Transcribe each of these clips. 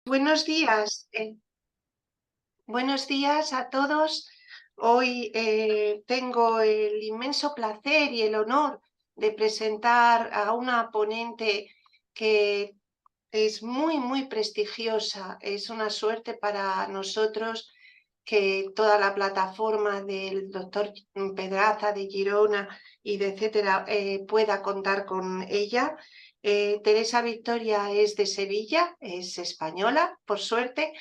Buenos días, buenos días a todos. Hoy tengo el inmenso placer y el honor de presentar a una ponente que es muy prestigiosa. Es una suerte para nosotros que toda la plataforma del doctor Pedraza de Girona y de etcétera pueda contar con ella. Teresa Victoria es de Sevilla, es española, por suerte.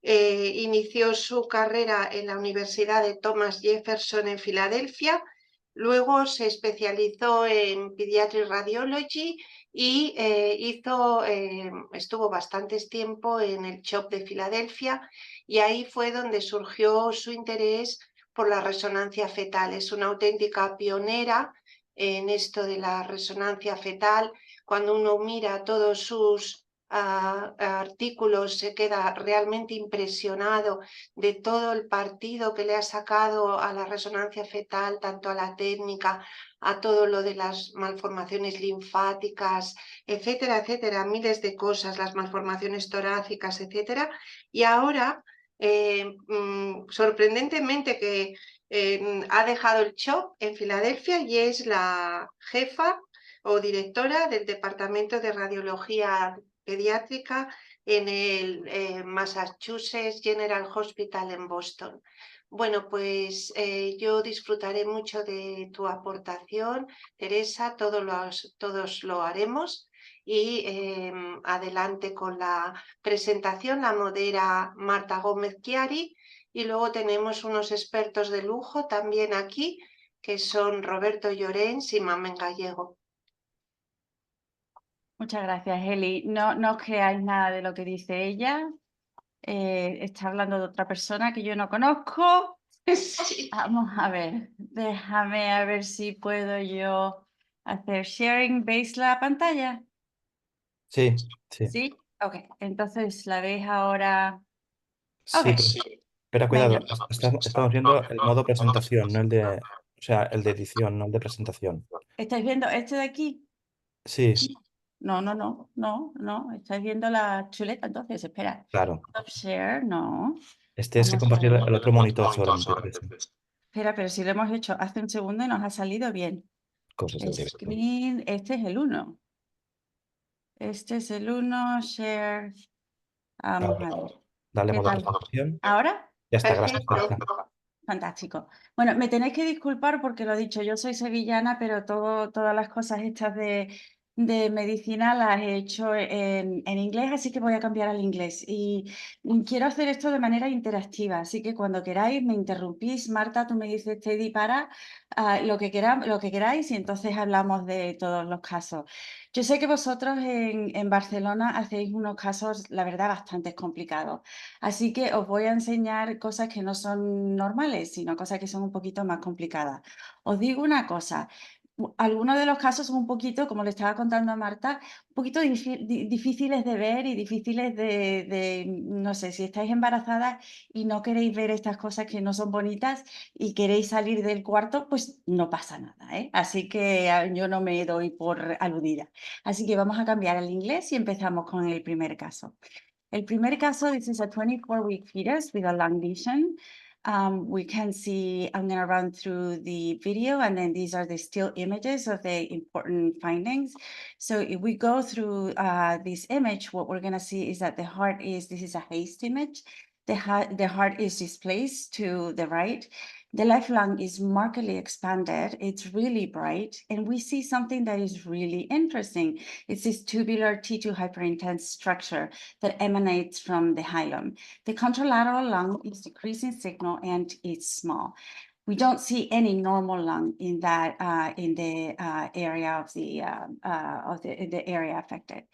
Inició su carrera en la Universidad de Thomas Jefferson en Filadelfia, luego se especializó en Pediatric Radiology y estuvo bastantes tiempo en el CHOP de Filadelfia y ahí fue donde surgió su interés por la resonancia fetal. Es una auténtica pionera en esto de la resonancia fetal. Cuando uno mira todos sus artículos se queda realmente impresionado de todo el partido que le ha sacado a la resonancia fetal, tanto a la técnica, a todo lo de las malformaciones linfáticas, etcétera, miles de cosas, las malformaciones torácicas, etcétera. Y ahora, sorprendentemente que ha dejado el CHOP en Filadelfia y es la jefa o directora del Departamento de Radiología Pediátrica en el Massachusetts General Hospital en Boston. Bueno, pues yo disfrutaré mucho de tu aportación, Teresa, todos lo haremos y adelante con la presentación, la modera Marta Gómez Chiari y luego tenemos unos expertos de lujo también aquí que son Roberto Llorens y Mamen Gallego. Muchas gracias, Eli. No os creáis nada de lo que dice ella. Está hablando de otra persona que yo no conozco. Sí. Vamos a ver, déjame a ver si puedo yo hacer sharing. ¿Veis la pantalla? Sí, sí. ¿Sí? Ok, entonces la veis ahora. Sí, Ok, pero espera, cuidado. Estamos viendo el modo presentación, no el de, o sea, el de edición, no el de presentación. ¿estáis viendo este de aquí? Sí, No. ¿Estáis viendo la chuleta? Entonces, espera. claro. Stop share, no. Este es que Vamos a compartir ver. el otro monitor solamente. Teresa. Espera, pero si lo hemos hecho hace un segundo y nos ha salido bien. Cosas del directo. Screen, este es el 1. Este es el 1, share. Vamos a ver. Dale ¿Qué modo tal? presentación. ¿Ahora? Ya está, gracias, Perfecto. Teresa. Fantástico. Bueno, me tenéis que disculpar porque lo he dicho, yo soy sevillana, pero todas las cosas estas de medicina las he hecho en inglés, así que voy a cambiar al inglés. Y quiero hacer esto de manera interactiva, así que cuando queráis me interrumpís. Marta, tú me dices, Teddy, para lo que queráis y entonces hablamos de todos los casos. Yo sé que vosotros en Barcelona hacéis unos casos, la verdad, bastante complicados. Así que os voy a enseñar cosas que no son normales, sino cosas que son un poquito más complicadas. Os digo una cosa, algunos de los casos son un poquito, como le estaba contando a Marta, un poquito difíciles de ver y difíciles no sé, si estáis embarazadas y no queréis ver estas cosas que no son bonitas y queréis salir del cuarto, pues no pasa nada, ¿eh? Así que yo no me doy por aludida. Así que vamos a cambiar al inglés y empezamos con el primer caso. El primer caso, this is a 24-week fetus with a lung lesion. We can see, I'm going to run through the video, and then these are the still images of the important findings. So if we go through this image, what we're going to see is that the heart is, this is a haste image. The heart is displaced to the right. The left lung is markedly expanded. It's really bright. And we see something that is really interesting. It's this tubular T2 hyperintense structure that emanates from the hilum. The contralateral lung is decreasing signal and it's small. We don't see any normal lung in that in the area of the area affected.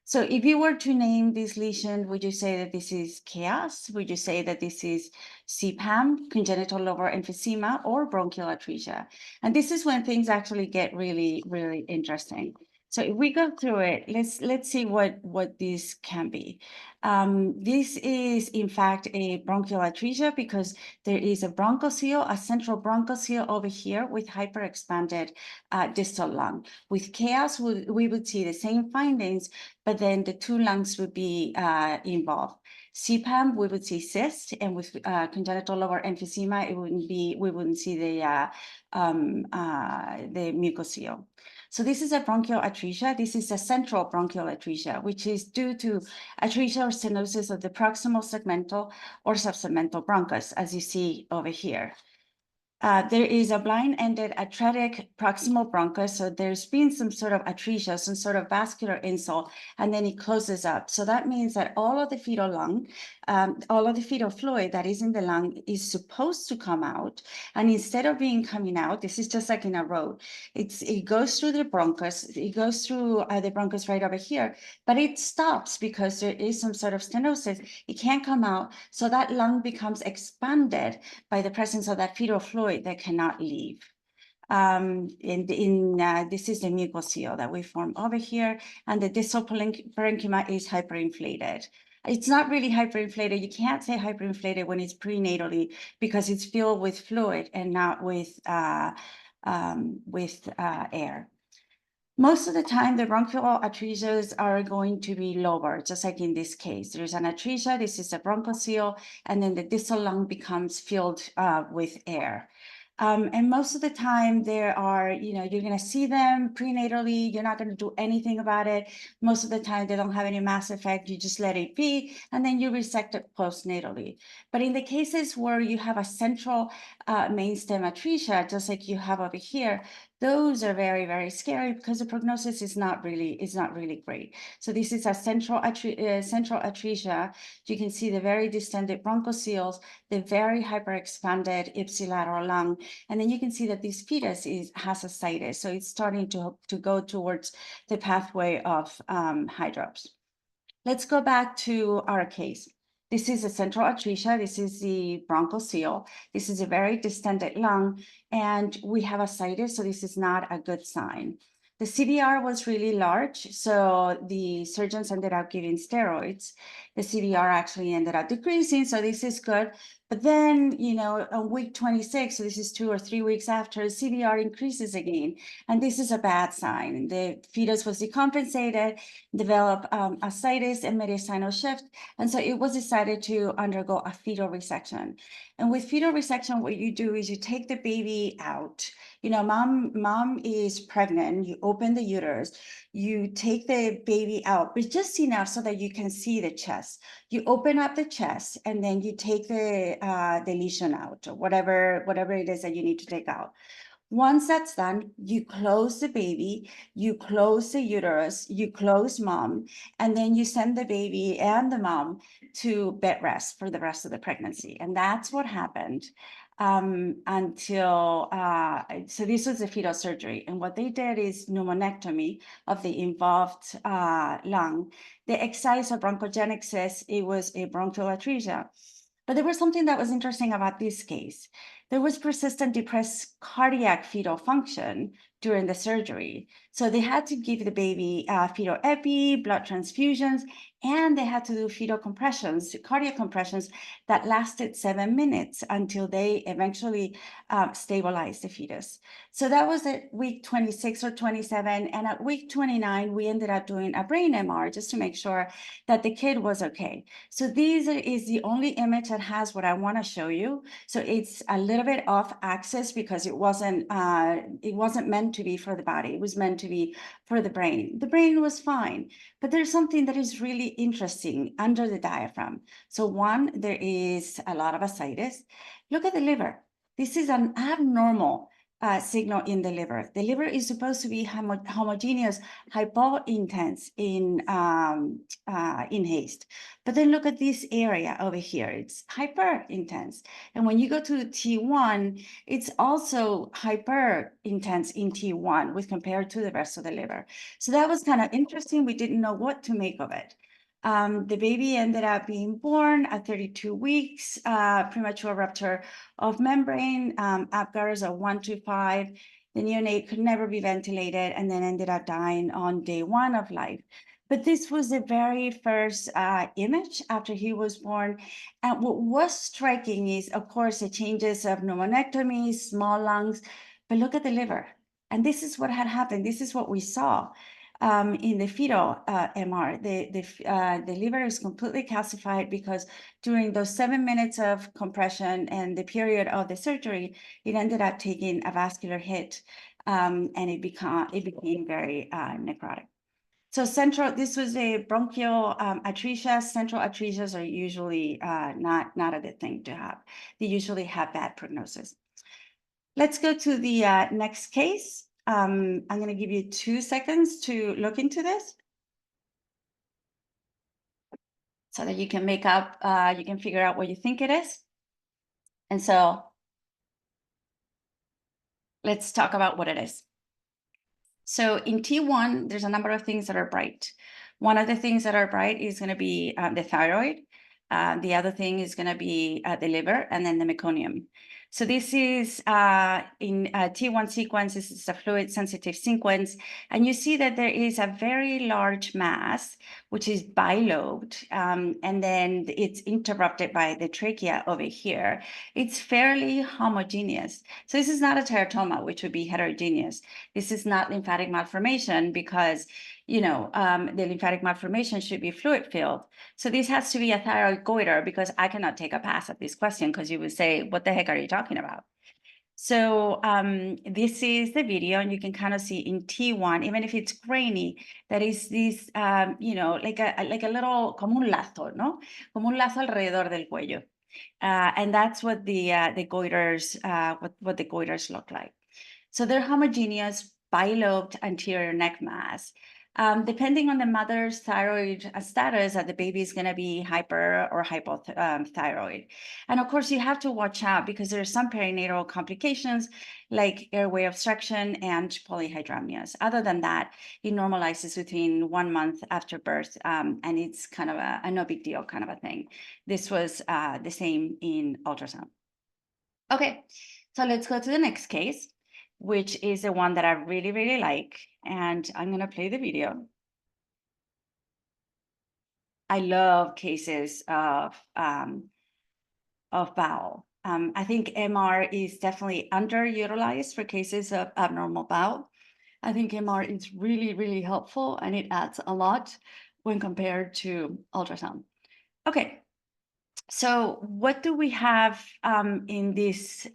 So if you were to name this lesion, would you say that this is chaos? Would you say that this is CPAM, congenital lobar emphysema, or bronchial atresia? And this is when things actually get really, really interesting. So if we go through it, let's see what this can be. This is in fact a bronchial atresia because there is a bronchoceal, a central bronchoceal over here with hyperexpanded distal lung. With chaos, we would see the same findings, but then the two lungs would be involved. CPAM, we would see cyst, and with congenital lobar emphysema, we wouldn't see the mucocele. So this is a bronchial atresia. This is a central bronchial atresia, which is due to atresia or stenosis of the proximal segmental or subsegmental bronchus, as you see over here. There is a blind-ended atretic proximal bronchus, so there's been some sort of atresia, some sort of vascular insult, and then it closes up. So that means that all of the fetal lung, all of the fetal fluid that is in the lung is supposed to come out, and instead of coming out, this is just like in a road. It goes through the bronchus, it goes through the bronchus right over here, but it stops because there is some sort of stenosis. It can't come out, so that lung becomes expanded by the presence of that fetal fluid that cannot leave. This is the mucocele that we form over here, and the distal parenchyma is hyperinflated. It's not really hyperinflated. You can't say hyperinflated when it's prenatally because it's filled with fluid and not with air. Most of the time, the bronchial atresias are going to be lower, just like in this case. There's an atresia, this is a bronchoceal, and then the distal lung becomes filled with air. And most of the time there are, you're going to see them prenatally. You're not going to do anything about it. Most of the time they don't have any mass effect. You just let it be, and then you resect it postnatally. But in the cases where you have a central main stem atresia, just like you have over here, those are very, very scary because the prognosis is not really great. So this is a central atresia. You can see the very distended bronchoceles, the very hyperexpanded ipsilateral lung, and then you can see that this fetus has ascites. So it's starting to go towards the pathway of hydrops. Let's go back to our case. This is a central atresia. This is the bronchoceal. This is a very distended lung, and we have ascites, so this is not a good sign. The CVR was really large, so the surgeons ended up giving steroids. The CVR actually ended up decreasing, so this is good. But then, on week 26, so this is 2 or 3 weeks after, CVR increases again, and this is a bad sign. The fetus was decompensated, developed ascites and mediastinal shift, and so it was decided to undergo a fetal resection. And with fetal resection, what you do is you take the baby out. Mom is pregnant, you open the uterus, you take the baby out, but just enough so that you can see the chest. You open up the chest, and then you take the lesion out, or whatever it is that you need to take out. Once that's done, you close the baby, you close the uterus, you close mom, and then you send the baby and the mom to bed rest for the rest of the pregnancy. And that's what happened until, so this was a fetal surgery. And what they did is pneumonectomy of the involved lung. The excise of bronchogenic cyst, it was a bronchial atresia. But there was something that was interesting about this case. There was persistent depressed cardiac fetal function during the surgery. So they had to give the baby fetal epi, blood transfusions, and they had to do fetal compressions, cardiac compressions that lasted 7 minutes until they eventually stabilized the fetus. So that was at week 26 or 27. And at week 29, we ended up doing a brain MR just to make sure that the kid was okay. So this is the only image that has what I want to show you. So it's a little bit off axis because it wasn't meant to be for the body. It was meant to be for the brain. The brain was fine, but there's something that is really interesting under the diaphragm. So one, there is a lot of ascites. Look at the liver. This is an abnormal signal in the liver. The liver is supposed to be homogeneous, hypointense in haste. But then look at this area over here. It's hyper intense. And when you go to T1, it's also hyper intense in T1 with compared to the rest of the liver. So that was kind of interesting. We didn't know what to make of it. The baby ended up being born at 32 weeks, premature rupture of membrane, APGARs of 1 to 5. The neonate could never be ventilated and then ended up dying on day 1 of life. But this was the very first image after he was born. And what was striking is, of course, the changes of pneumonectomy, small lungs, but look at the liver. And this is what had happened. This is what we saw in the fetal MR. The liver is completely calcified because during those 7 minutes of compression and the period of the surgery, it ended up taking a vascular hit, and it became very necrotic. So this was a bronchial atresia. Central atresias are usually not a good thing to have. They usually have bad prognosis. Let's go to the next case. I'm going to give you 2 seconds to look into this so that you can you can figure out what you think it is. And so let's talk about what it is. So in T1, there's a number of things that are bright. One of the things that are bright is going to be the thyroid. The other thing is going to be the liver and then the meconium. So this is in T1 sequence, this is a fluid sensitive sequence. And you see that there is a very large mass, which is bilobed. And then it's interrupted by the trachea over here. It's fairly homogeneous. So this is not a teratoma, which would be heterogeneous. This is not lymphatic malformation because, you know, the lymphatic malformation should be fluid filled. So this has to be a thyroid goiter because I cannot take a pass at this question because you would say, what the heck are you talking about? So this is the video, and you can kind of see in T1, even if it's grainy, that is this, you know, like a little, como un lazo, ¿no? Como un lazo alrededor del cuello. And that's what the goiters, what the goiters look like. So they're homogeneous, bilobed anterior neck mass. Depending on the mother's thyroid status, the baby is going to be hyper or hypothyroid. And of course, you have to watch out because there are some perinatal complications like airway obstruction and polyhydramnios. Other than that, it normalizes within 1 month after birth, and it's kind of a no big deal kind of a thing. This was the same in ultrasound. Okay, so let's go to the next case, which is the one that I really, really like. And I'm going to play the video. I love cases of bowel. I think MR is definitely underutilized for cases of abnormal bowel. I think MR is really, really helpful, and it adds a lot when compared to ultrasound. Okay, so what do we have in these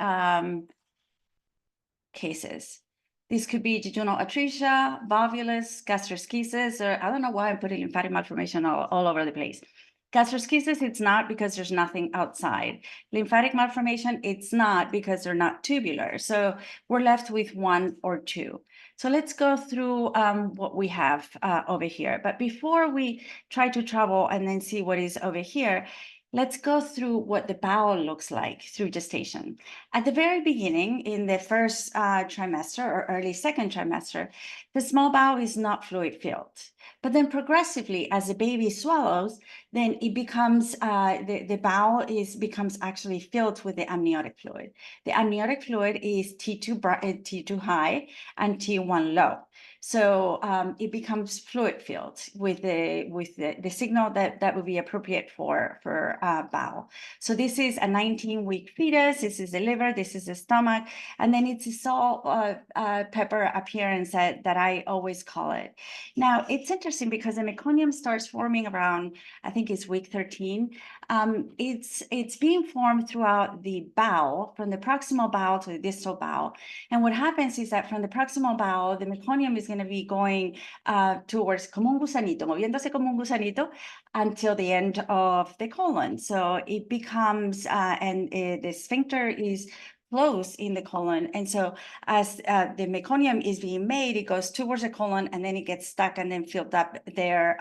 cases? This could be jejunal atresia, volvulus, gastroschisis, or I don't know why I'm putting lymphatic malformation all over the place. Gastroschisis, it's not because there's nothing outside. Lymphatic malformation, it's not because they're not tubular. So we're left with 1 or 2. So let's go through what we have over here. But before we try to travel and then see what is over here, let's go through what the bowel looks like through gestation. At the very beginning, in the first trimester or early second trimester, the small bowel is not fluid filled. But then progressively, as the baby swallows, then it becomes, the bowel becomes actually filled with the amniotic fluid. The amniotic fluid is T2 high and T1 low. So it becomes fluid filled with the signal that would be appropriate for bowel. So this is a 19-week fetus. This is the liver. This is the stomach, and then it's a salt pepper appearance that I always call it. Now it's interesting because the meconium starts forming around, I think it's week 13. It's being formed throughout the bowel, from the proximal bowel to the distal bowel. And what happens is that from the proximal bowel, the meconium is going to be going towards como un gusanito, moviéndose como un gusanito until the end of the colon. So it becomes, the sphincter is close in the colon. And so as the meconium is being made, it goes towards the colon and then it gets stuck and then filled up there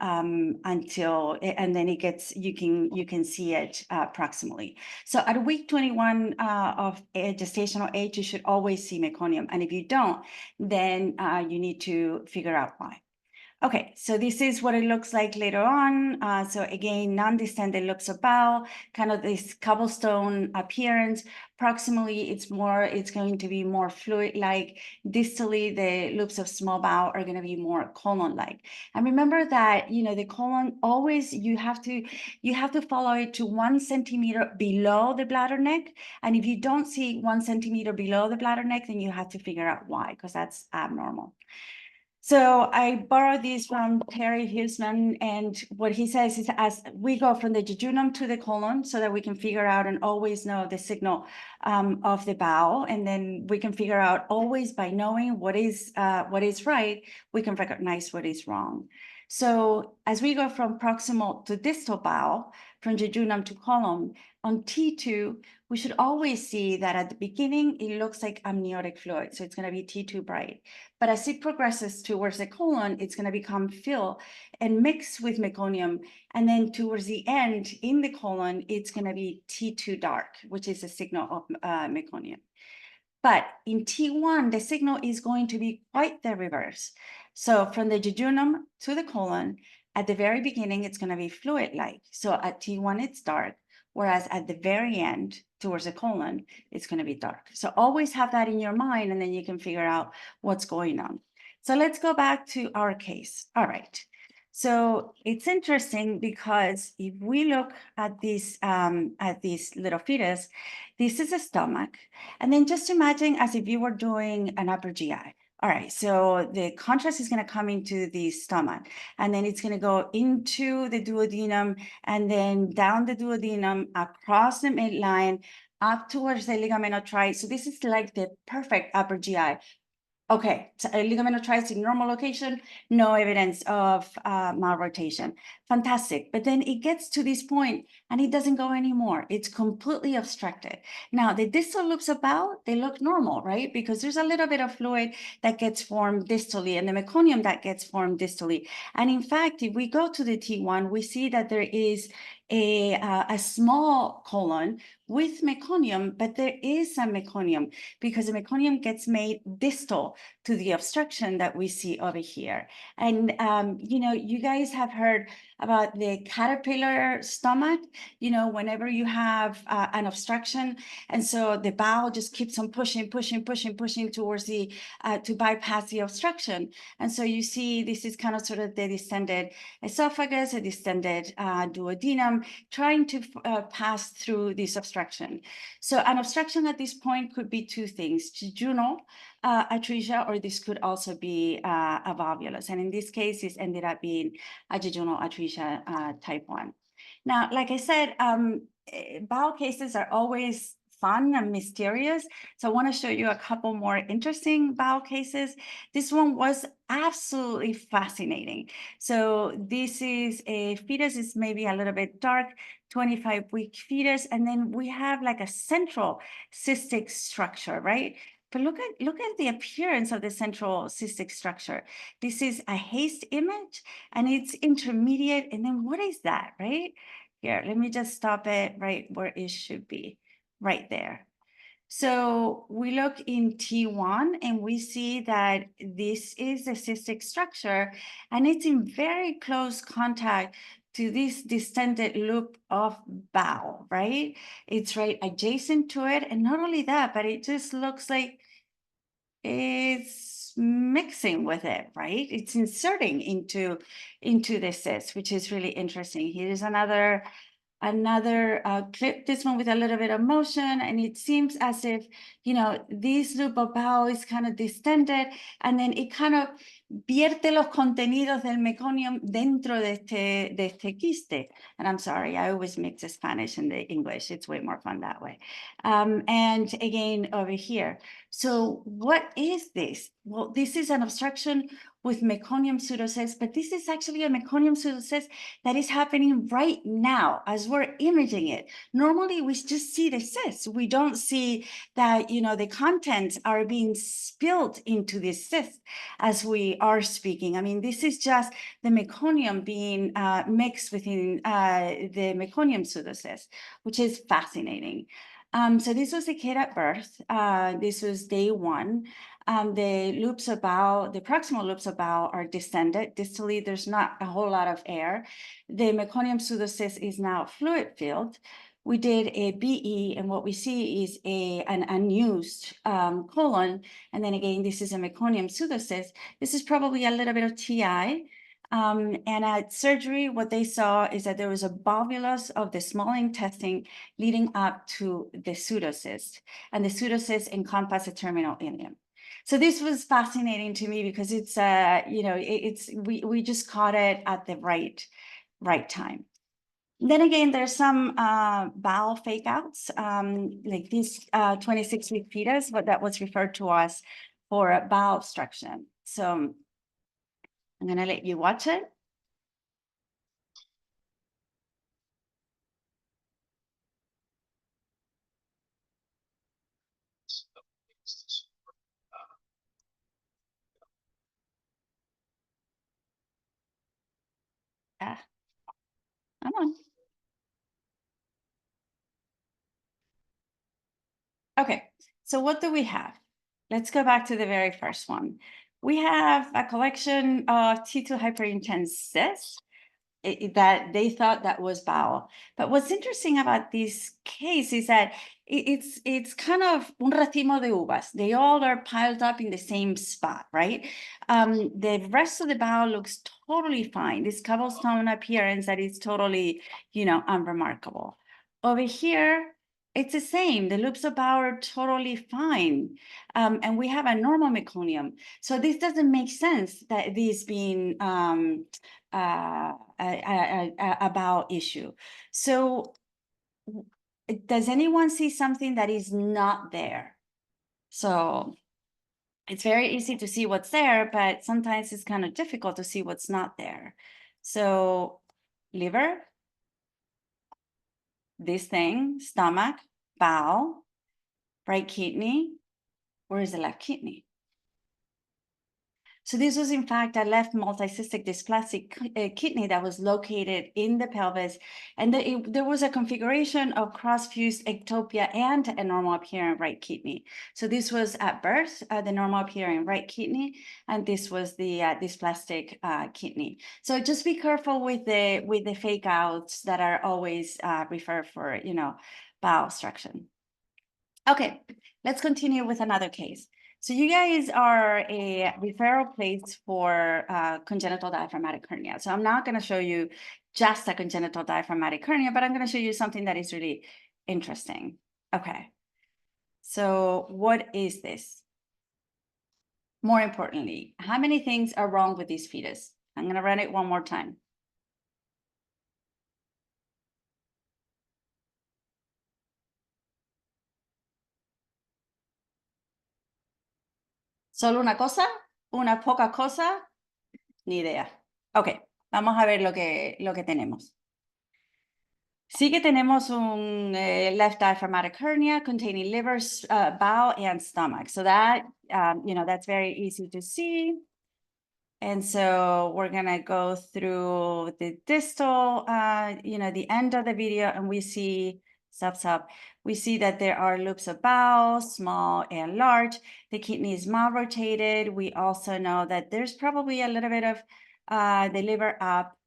until, and then it gets, you can see it proximally. So at week 21 of gestational age, you should always see meconium. And if you don't, then you need to figure out why. Okay, so this is what it looks like later on. So again, non-distended loops of bowel, kind of this cobblestone appearance. Proximally, it's going to be more fluid-like. Distally, the loops of small bowel are going to be more colon-like. And remember that, you know, the colon always, you have to follow it to 1 centimeter below the bladder neck. And if you don't see 1 centimeter below the bladder neck, then you have to figure out why, because that's abnormal. So I borrowed these from Terry Huseman, and what he says is as we go from the jejunum to the colon so that we can figure out and always know the signal of the bowel, and then we can figure out always by knowing what is right, we can recognize what is wrong. So as we go from proximal to distal bowel, from jejunum to colon, on T2, we should always see that at the beginning, it looks like amniotic fluid. So it's going to be T2 bright. But as it progresses towards the colon, it's going to become fill and mix with meconium. And then towards the end in the colon, it's going to be T2 dark, which is a signal of meconium. But in T1, the signal is going to be quite the reverse. So from the jejunum to the colon, at the very beginning, it's going to be fluid-like. So at T1, it's dark, whereas at the very end, towards the colon, it's going to be dark. So always have that in your mind, and then you can figure out what's going on. So let's go back to our case. All right. So it's interesting because if we look at this little fetus, this is a stomach. And then just imagine as if you were doing an upper GI. All right, so the contrast is going to come into the stomach, and then it's going to go into the duodenum, and then down the duodenum, across the midline, up towards the ligamenotrice. So this is like the perfect upper GI. Okay, so ligamenotrice in normal location, no evidence of malrotation. Fantastic. But then it gets to this point and it doesn't go anymore. It's completely obstructed. Now, the distal loops of bowel, they look normal, right? Because there's a little bit of fluid that gets formed distally and the meconium that gets formed distally. And in fact, if we go to the T1, we see that there is a small colon with meconium, but there is some meconium because the meconium gets made distal to the obstruction that we see over here. And, you know, you guys have heard about the caterpillar stomach, you know, whenever you have an obstruction. And so the bowel just keeps on pushing towards the, to bypass the obstruction. And so you see, this is kind of sort of the distended esophagus, a distended duodenum, trying to pass through this obstruction. So an obstruction at this point could be two things: jejunal atresia, or this could also be a volvulus. And in this case, this ended up being a jejunal atresia type 1. Now, like I said, bowel cases are always fun and mysterious. So I want to show you a couple more interesting bowel cases. This one was absolutely fascinating. So this is a fetus, is maybe a little bit dark, 25-week fetus. And then we have like a central cystic structure, right? But look at the appearance of the central cystic structure. This is a HASTE image, and it's intermediate. And then what is that, right? Here, let me just stop it right where it should be, right there. So we look in T1 and we see that this is the cystic structure, and it's in very close contact to this distended loop of bowel, right? It's right adjacent to it. And not only that, but it just looks like it's mixing with it, right? It's inserting into the cyst, which is really interesting. Here's another clip, this one with a little bit of motion, and it seems as if, you know, this loop of bowel is kind of distended, and then it kind of vierte los contenidos del meconium dentro de este quiste. And I'm sorry, I always mix the Spanish and the English. It's way more fun that way. And again, over here. So what is this? Well, this is an obstruction with meconium pseudocyst, but this is actually a meconium pseudocyst that is happening right now as we're imaging it. Normally, we just see the cyst. We don't see that, you know, the contents are being spilled into this cyst as we are speaking. I mean, this is just the meconium being mixed within the meconium pseudocyst, which is fascinating. So this was a kid at birth. This was day 1. The loops of bowel, the proximal loops of bowel are distended. Distally, there's not a whole lot of air. The meconium pseudocyst is now fluid filled. We did a BE, and what we see is an unused colon. And then again, this is a meconium pseudocyst. This is probably a little bit of TI. And at surgery, what they saw is that there was a volvulus of the small intestine leading up to the pseudocyst, and the pseudocyst encompassed the terminal ileum. So this was fascinating to me because it's, we just caught it at the right time. Then again, there's some bowel fake outs, like this 26-week fetus, but that was referred to us for a bowel obstruction. So I'm going to let you watch it. Come on. Okay, so what do we have? Let's go back to the very first one. We have a collection of T2 hyperintense cysts that they thought that was bowel. But what's interesting about this case is that it's kind of un racimo de uvas. They all are piled up in the same spot, right? The rest of the bowel looks totally fine. This cobblestone appearance that is totally, unremarkable. Over here, it's the same. The loops of bowel are totally fine. And we have a normal meconium. So this doesn't make sense that this being a bowel issue. So does anyone see something that is not there? So it's very easy to see what's there, but sometimes it's kind of difficult to see what's not there. So liver, this thing, stomach, bowel, right kidney. Where is the left kidney? So this was, in fact, a left multicystic dysplastic kidney that was located in the pelvis. And there was a configuration of cross-fused ectopia and a normal appearing right kidney. So this was at birth, the normal appearing right kidney, and this was the dysplastic kidney. So just be careful with the fake outs that are always referred for, bowel obstruction. Okay, let's continue with another case. So you guys are a referral place for congenital diaphragmatic hernia. So I'm not going to show you just a congenital diaphragmatic hernia, but I'm going to show you something that is really interesting. Okay, so what is this? More importantly, how many things are wrong with this fetus? I'm going to run it one more time. ¿Solo una cosa? ¿Una poca cosa? Ni idea. Ok, vamos a ver lo que tenemos. Sí que tenemos un left diaphragmatic hernia containing liver, bowel, and stomach. So that, that's very easy to see. And so we're going to go through the distal, the end of the video, and we see, we see that there are loops of bowel, small and large. The kidney is malrotated. We also know that there's probably a little bit of the liver up,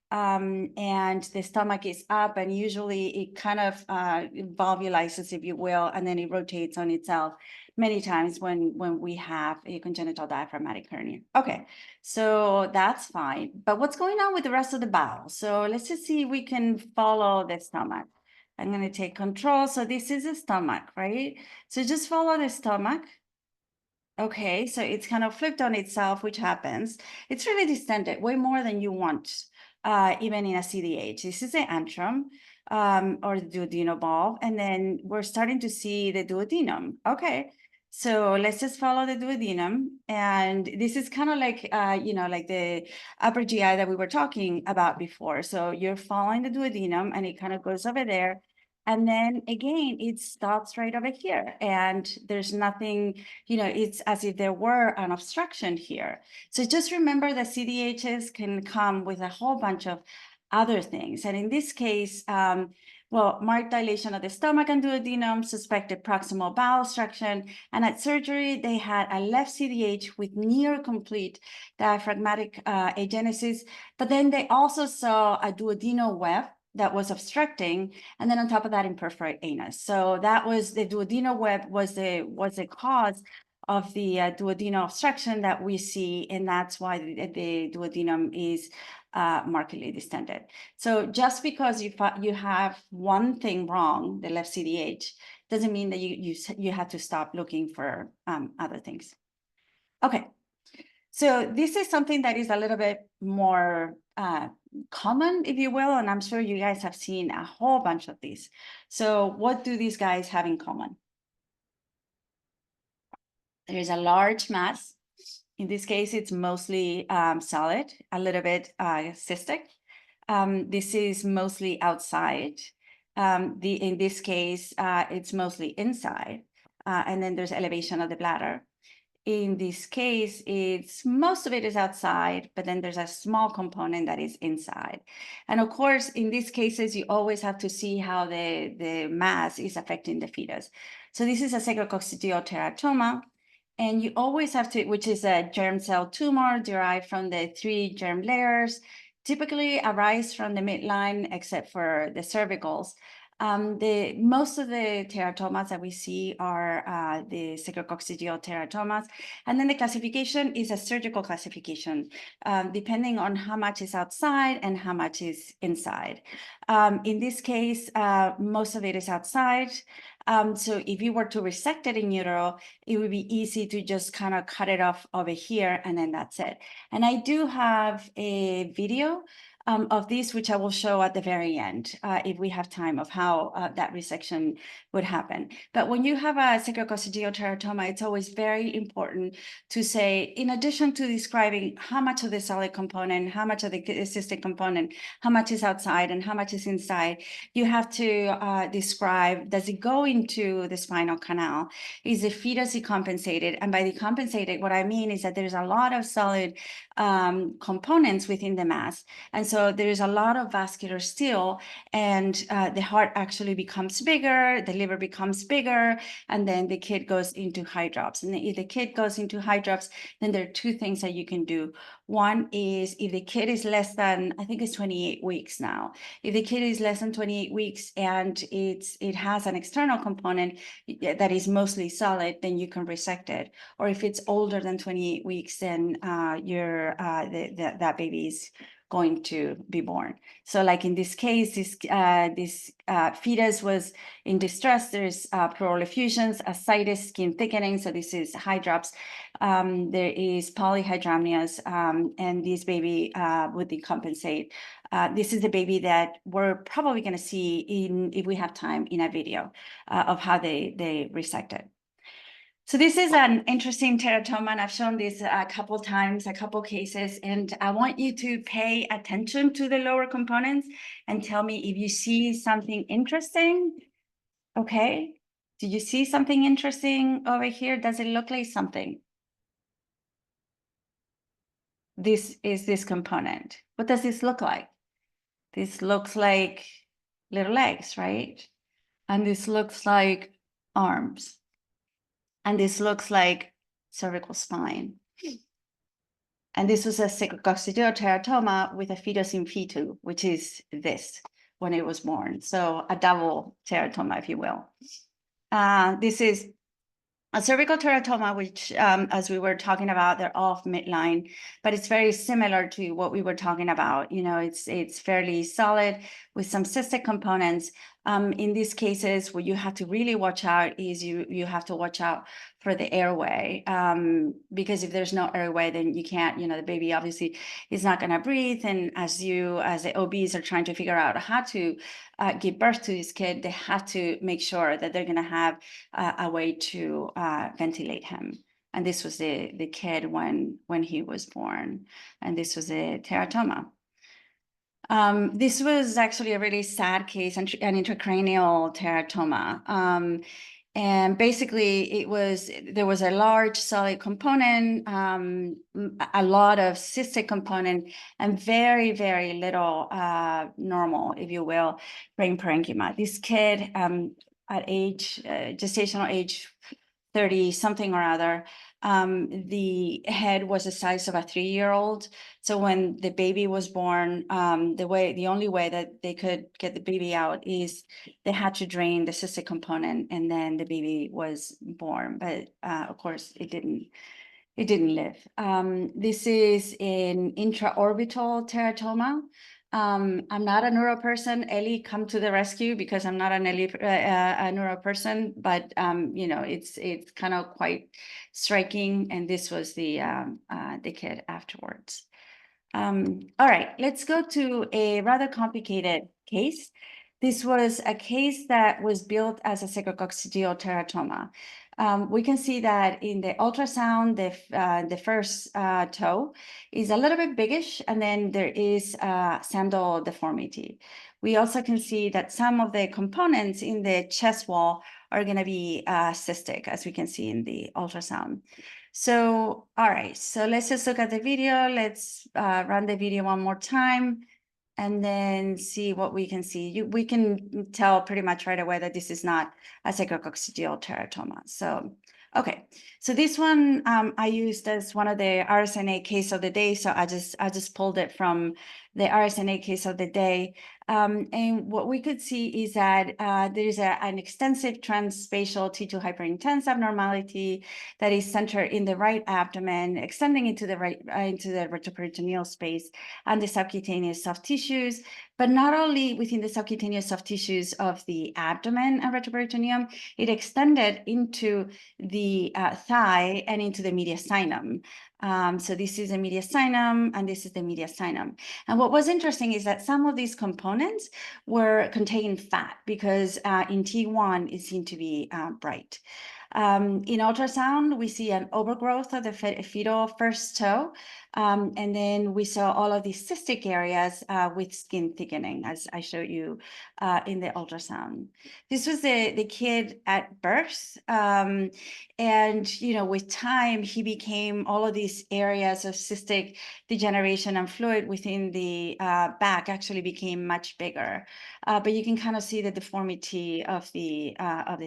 and the stomach is up, and usually it kind of volvulizes, if you will, and then it rotates on itself many times when we have a congenital diaphragmatic hernia. Okay, so that's fine. But what's going on with the rest of the bowel? So let's just see if we can follow the stomach. I'm going to take control. So this is the stomach, right? So just follow the stomach. Okay, so it's kind of flipped on itself, which happens. It's really distended, way more than you want, even in a CDH. This is the antrum, or the duodenal bulb, and then we're starting to see the duodenum. Okay, so let's just follow the duodenum, and this is kind of like, like the upper GI that we were talking about before. So you're following the duodenum, and it kind of goes over there. And then again, it stops right over here, and there's nothing, it's as if there were an obstruction here. So just remember that CDHs can come with a whole bunch of other things. And in this case, well, marked dilation of the stomach and duodenum, suspected proximal bowel obstruction, and at surgery, they had a left CDH with near complete diaphragmatic agenesis, but then they also saw a duodenal web that was obstructing, and then on top of that, imperforate anus. So that was the duodenal web was the cause of the duodenal obstruction that we see, and that's why the duodenum is markedly distended. So just because you have one thing wrong, the left CDH, doesn't mean that you have to stop looking for other things. Okay, so this is something that is a little bit more common, if you will, and I'm sure you guys have seen a whole bunch of these. So what do these guys have in common? There is a large mass. In this case, it's mostly solid, a little bit cystic. This is mostly outside. In this case, it's mostly inside. And then there's elevation of the bladder. In this case, most of it is outside, but then there's a small component that is inside. And of course, in these cases, you always have to see how the mass is affecting the fetus. So this is a sacrococcygeal teratoma. And you always have to, which is a germ cell tumor derived from the 3 germ layers, typically arise from the midline, except for the cervicals. Most of the teratomas that we see are the sacrococcygeal teratomas. And then the classification is a surgical classification, depending on how much is outside and how much is inside. In this case, most of it is outside. So if you were to resect it in utero, it would be easy to just kind of cut it off over here, and then that's it. And I do have a video of this, which I will show at the very end, if we have time, of how that resection would happen. But when you have a sacrococcygeal teratoma, it's always very important to say, in addition to describing how much of the solid component, how much of the cystic component, how much is outside and how much is inside, you have to describe, does it go into the spinal canal? Is the fetus decompensated? And by decompensated, what I mean is that there's a lot of solid components within the mass. And so there is a lot of vascular still, and the heart actually becomes bigger, the liver becomes bigger, and then the kid goes into hydrops. And if the kid goes into hydrops, then there are 2 things that you can do. One is if the kid is less than, I think it's 28 weeks now. If the kid is less than 28 weeks and it has an external component that is mostly solid, then you can resect it. Or if it's older than 28 weeks, then that baby is going to be born. So like in this case, this fetus was in distress. There's pleural effusions, ascites, skin thickening. So this is hydrops. There is polyhydramnios, and this baby would decompensate. This is the baby that we're probably going to see if we have time, in a video of how they resect it. So this is an interesting teratoma, and I've shown this a couple times, a couple cases, and I want you to pay attention to the lower components and tell me if you see something interesting. Okay, did you see something interesting over here? Does it look like something? This is this component. What does this look like? This looks like little legs, right? And this looks like arms. And this looks like cervical spine. And this was a sacrococcygeal teratoma with a fetus in fetu, which is this, when it was born. So a double teratoma, if you will. This is a cervical teratoma, which, as we were talking about, they're off midline, but it's very similar to what we were talking about. You know, it's fairly solid with some cystic components. In these cases, what you have to really watch out is you have to watch out for the airway, because if there's no airway, then you can't, you know, the baby obviously is not going to breathe. And as the OBs are trying to figure out how to give birth to this kid, they have to make sure that they're going to have a way to ventilate him. And this was the kid when he was born, and this was a teratoma. This was actually a really sad case, an intracranial teratoma. And basically, there was a large solid component, a lot of cystic component, and very, very little normal, if you will, brain parenchyma. This kid at gestational age 30 something or other, the head was the size of a 3-year-old. So when the baby was born, the only way that they could get the baby out is they had to drain the cystic component, and then the baby was born. But of course, it didn't live. This is an intraorbital teratoma. I'm not a neuro person. Ellie, come to the rescue, because I'm not a neuro person, but you know, it's kind of quite striking. And this was the kid afterwards. All right, let's go to a rather complicated case. This was a case that was built as a sacrococcygeal teratoma. We can see that in the ultrasound, the first toe is a little bit biggish, and then there is sandal deformity. We also can see that some of the components in the chest wall are going to be cystic, as we can see in the ultrasound. So, all right, so let's just look at the video. Let's run the video one more time and then see what we can see. We can tell pretty much right away that this is not a sacrococcygeal teratoma. So, okay, so this one I used as one of the RSNA case of the day. So I just pulled it from the RSNA case of the day. And what we could see is that there's an extensive transspatial T2 hyperintense abnormality that is centered in the right abdomen, extending into the retroperitoneal space and the subcutaneous soft tissues, but not only within the subcutaneous soft tissues of the abdomen and retroperitoneum, it extended into the thigh and into the mediastinum. So this is the mediastinum, and this is the mediastinum. And what was interesting is that some of these components were containing fat, because in T1 it seemed to be bright. In ultrasound, we see an overgrowth of the fetal first toe, and then we saw all of these cystic areas with skin thickening, as I showed you in the ultrasound. This was the kid at birth, and you know, with time, he became all of these areas of cystic degeneration and fluid within the back actually became much bigger, but you can kind of see the deformity of the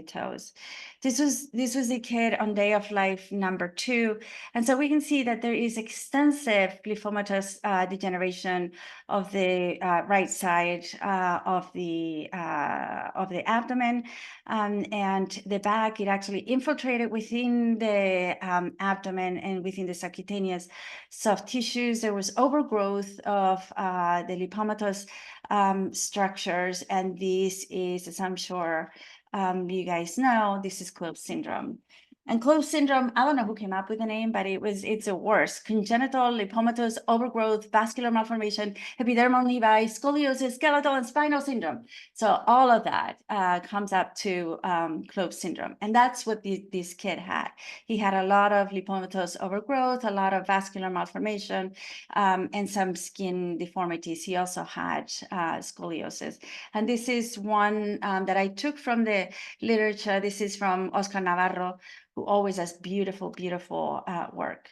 toes. This was a kid on day of life number 2. And so we can see that there is extensive lymphomatous degeneration of the right side of the abdomen, and the back. It actually infiltrated within the abdomen and within the subcutaneous soft tissues. There was overgrowth of the lymphomatous structures, and this is, as I'm sure you guys know, this is Clove syndrome. And Clove syndrome, I don't know who came up with the name, but it's a worse. Congenital lymphomatous overgrowth, vascular malformation, epidermal nevi, scoliosis, skeletal and spinal syndrome. So all of that comes up to Clove syndrome. And that's what this kid had. He had a lot of lymphomatous overgrowth, a lot of vascular malformation, and some skin deformities. He also had scoliosis. And this is one that I took from the literature. This is from Oscar Navarro, who always does beautiful, beautiful work.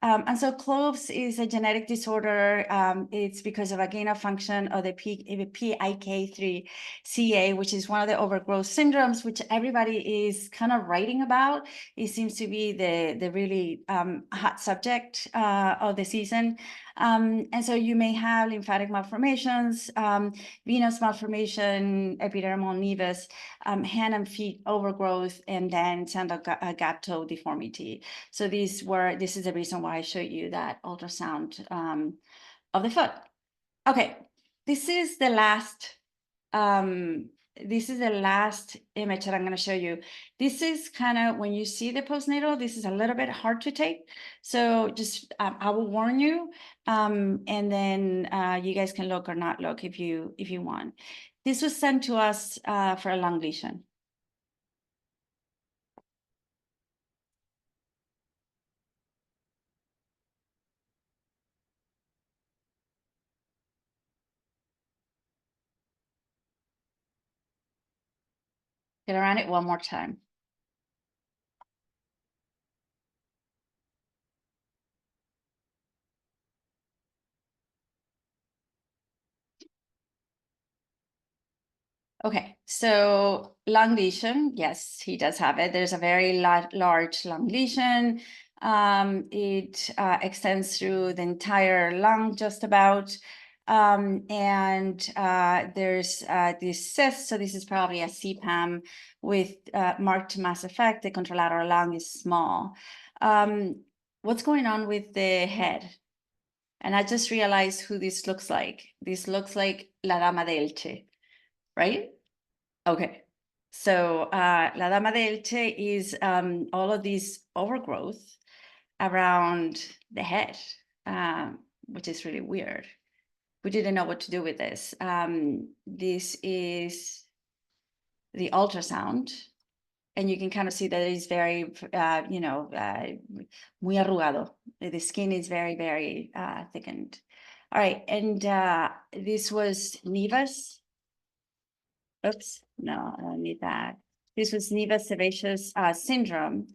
And so Cloves is a genetic disorder. It's because of a gain of function of the PIK3CA, which is one of the overgrowth syndromes, which everybody is kind of writing about. It seems to be the really hot subject of the season. And so you may have lymphatic malformations, venous malformation, epidermal nevus, hand and feet overgrowth, and then sandal gap toe deformity. So this is the reason why I showed you that ultrasound of the foot. Okay, this is the last image that I'm going to show you. This is kind of, when you see the postnatal, this is a little bit hard to take. So just, I will warn you, and then you guys can look or not look if you want. This was sent to us for a lung lesion. Gonna run it one more time. Okay, so lung lesion, yes, he does have it. There's a very large lung lesion. It extends through the entire lung, just about. And there's this cyst, so this is probably a CPAM with marked mass effect. The contralateral lung is small. What's going on with the head? And I just realized who this looks like. This looks like La Dama de Elche, right? Okay, so La Dama de Elche is all of this overgrowth around the head, which is really weird. We didn't know what to do with this. This is the ultrasound, and you can kind of see that it's very, muy arrugado. The skin is very, very thickened. All right, and this was nevus. Oops, no, I don't need that. This was nevus sebaceous syndrome.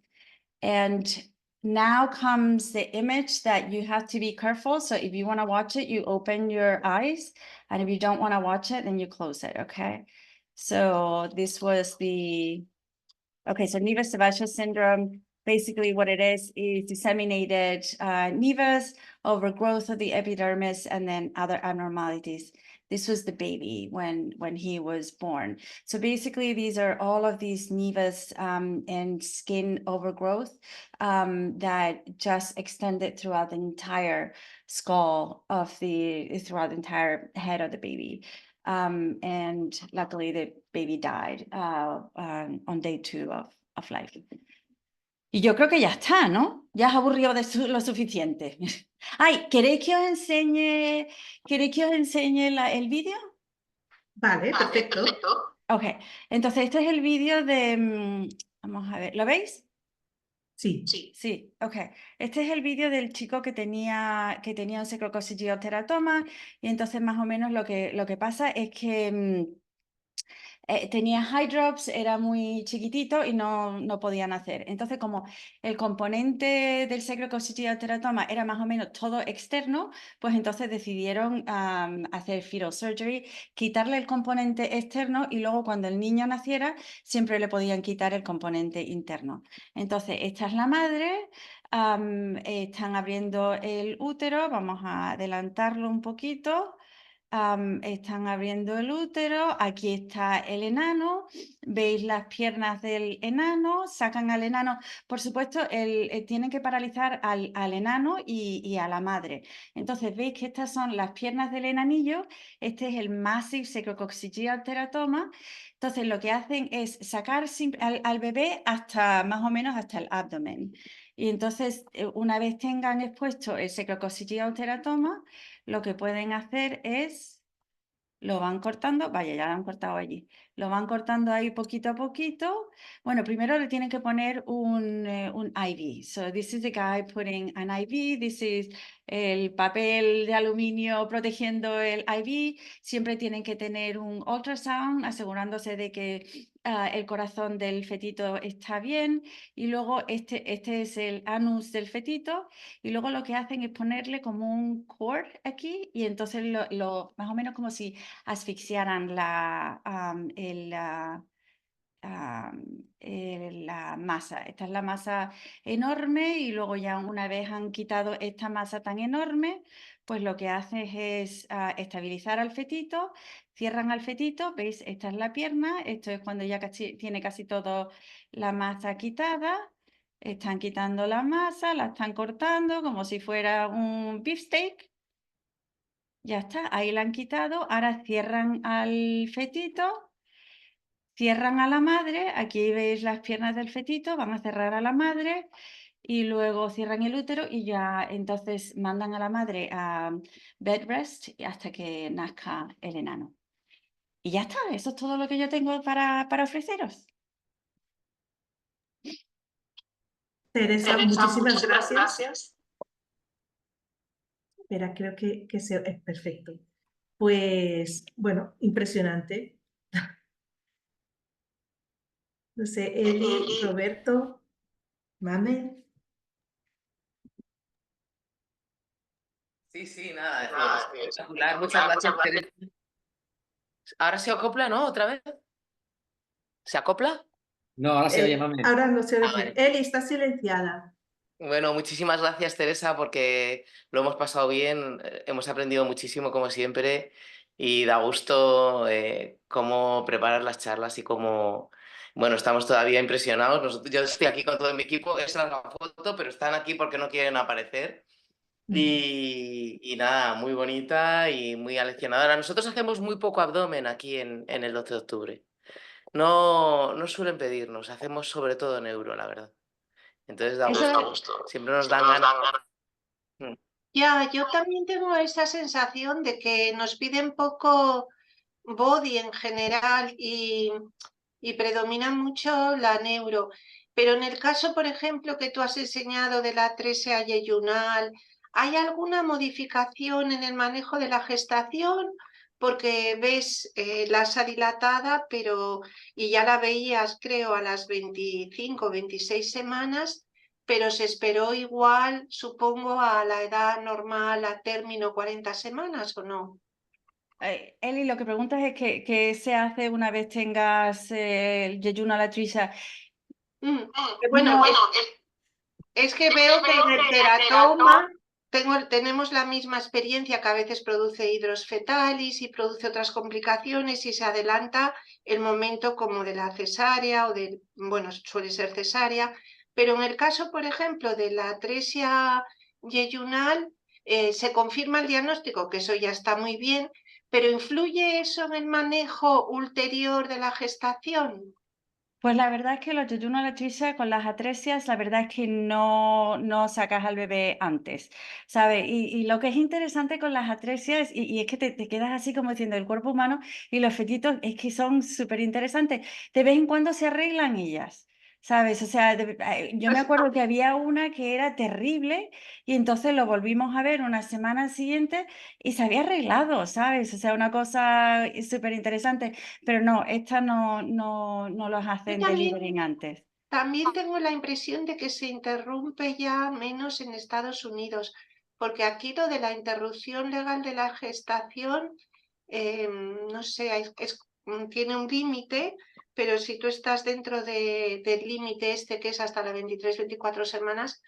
And now comes the image that you have to be careful. So if you want to watch it, you open your eyes. And if you don't want to watch it, then you close it, okay? So this was the, okay, so nevus sebaceous syndrome, basically what it is disseminated nevus, overgrowth of the epidermis, and then other abnormalities. This was the baby when he was born. So basically, these are all of these nevus and skin overgrowth that just extended throughout the entire skull of throughout the entire head of the baby. And luckily, the baby died on day 2 of life. Y yo creo que ya está, ¿no? Ya os aburrido de lo suficiente. Ay, ¿queréis que os enseñe, el vídeo? Vale, perfecto. Ok, entonces este es el vídeo de, vamos a ver, ¿lo veis? Sí. Sí, ok. Este es el vídeo del chico que tenía un secrococcygeal y entonces más o menos lo que pasa es que tenía high drops, era muy chiquitito y no podían hacer. Entonces, como el componente del secrococcygeal teratoma era más o menos todo externo, pues entonces decidieron hacer fetal surgery, quitarle el componente externo y luego cuando el niño naciera siempre le podían quitar el componente interno. Entonces, esta es la madre. Están abriendo el útero, vamos a adelantarlo un poquito. Están abriendo el útero, aquí está el enano, veis las piernas del enano, sacan al enano, por supuesto tienen que paralizar al enano y a la madre. Entonces veis que estas son las piernas del enanillo, este es el Massive Secrococcygeal teratoma. Entonces lo que hacen es sacar al bebé hasta más o menos hasta el abdomen. Y entonces una vez tengan expuesto el secrococcygeal teratoma, lo que pueden hacer es, lo van cortando, vaya, ya lo han cortado allí, lo van cortando ahí poquito a poquito. Bueno, primero le tienen que poner un IV. So this is the guy putting an IV, this is el papel de aluminio protegiendo el IV. Siempre tienen que tener un ultrasound asegurándose de que el corazón del fetito está bien. Y luego este es el anus del fetito. Y luego lo que hacen es ponerle como un cord aquí y entonces más o menos como si asfixiaran la masa. Esta es la masa enorme y luego ya una vez han quitado esta masa tan enorme, pues lo que hacen es estabilizar al fetito, cierran al fetito, ¿veis? Esta es la pierna, esto es cuando ya tiene casi toda la masa quitada. Están quitando la masa, la están cortando como si fuera un beefsteak. Ya está, ahí la han quitado. Ahora cierran al fetito, cierran a la madre. Aquí veis las piernas del fetito, van a cerrar a la madre y luego cierran el útero y ya entonces mandan a la madre a bed rest hasta que nazca el enano. Y ya está, eso es todo lo que yo tengo para ofreceros. Teresa, muchísimas gracias. Espera, creo que es perfecto. Pues, bueno, impresionante. No sé, Eli, Roberto, Mame. Sí, nada, espectacular. Muchas gracias, Teresa. Ahora se acopla, ¿no? ¿Otra vez? ¿Se acopla? No, ahora se oye, mami. Ahora no se oye. Vale. Eli, está silenciada. Bueno, muchísimas gracias, Teresa, porque lo hemos pasado bien, hemos aprendido muchísimo, como siempre, y da gusto cómo preparar las charlas y cómo... Bueno, estamos todavía impresionados. Yo estoy aquí con todo mi equipo, esa es la foto, pero están aquí porque no quieren aparecer. Y nada, muy bonita y muy aleccionadora. Nosotros hacemos muy poco abdomen aquí en el 12 de octubre. No suelen pedirnos, hacemos sobre todo neuro, la verdad. Entonces da Eso- gusto. Siempre nos dan ganas. Ya, yo también tengo esa sensación de que nos piden poco body en general y predomina mucho la neuro. Pero en el caso, por ejemplo, que tú has enseñado de la atresia yeyunal, ¿hay alguna modificación en el manejo de la gestación? Porque ves la asa dilatada, pero y ya la veías, creo, a las 25, 26 semanas, pero se esperó igual, supongo, a la edad normal, a término 40 semanas, ¿o no? Eli, lo que preguntas es que se hace una vez tengas el yeyuno a la trisha. Mm, Bueno, No, es que veo que en el teratoma tenemos la misma experiencia que a veces produce hidros fetalis y produce otras complicaciones y se adelanta el momento como de la cesárea o del, bueno, suele ser cesárea, pero en el caso, por ejemplo, de la atresia yeyunal, se confirma el diagnóstico, que eso ya está muy bien, pero ¿influye eso en el manejo ulterior de la gestación? pues la verdad es que los yeyuno a la trisha con las atresias, la verdad es que no sacas al bebé antes, ¿sabes? Y lo que es interesante con las atresias, y es que te quedas así como diciendo el cuerpo humano y los fetitos es que son súper interesantes. De vez en cuando se arreglan ellas, ¿sabes? O sea, yo me acuerdo que había una que era terrible y entonces lo volvimos a ver una semana siguiente y se había arreglado, ¿sabes? O sea, una cosa súper interesante. Pero no, estas no los Yo hacen también delivering antes. También tengo la impresión de que se interrumpe ya menos en Estados Unidos, porque aquí lo de la interrupción legal de la gestación, no sé, tiene un límite, pero si tú estás dentro del límite este que es hasta las 23, 24 semanas,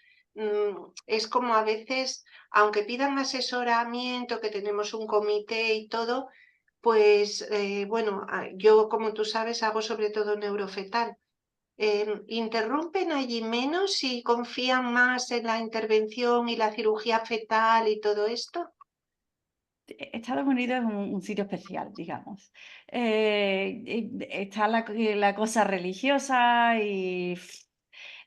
es como a veces, aunque pidan asesoramiento, que tenemos un comité y todo, pues bueno, yo como tú sabes hago sobre todo neurofetal. ¿Interrumpen allí menos y confían más en la intervención y la cirugía fetal y todo esto? Estados Unidos es un sitio especial, digamos. Está la cosa religiosa y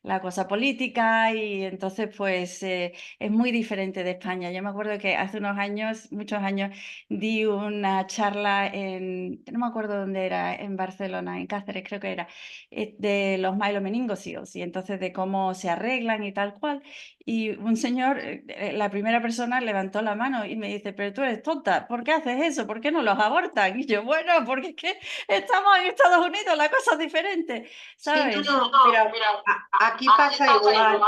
la cosa política y entonces pues es muy diferente de España. Yo me acuerdo que hace unos años, muchos años, di una charla no me acuerdo dónde era, en Barcelona, en Cáceres creo que era, de los myelomeningocele y entonces de cómo se arreglan y tal cual. Y un señor, la primera persona levantó la mano y me dice, pero tú eres tonta, ¿por qué haces eso? ¿Por qué no los abortan? Y yo, bueno, porque es que estamos en Estados Unidos, la cosa es diferente, Sí, ¿sabes? no, pero aquí pasa igual.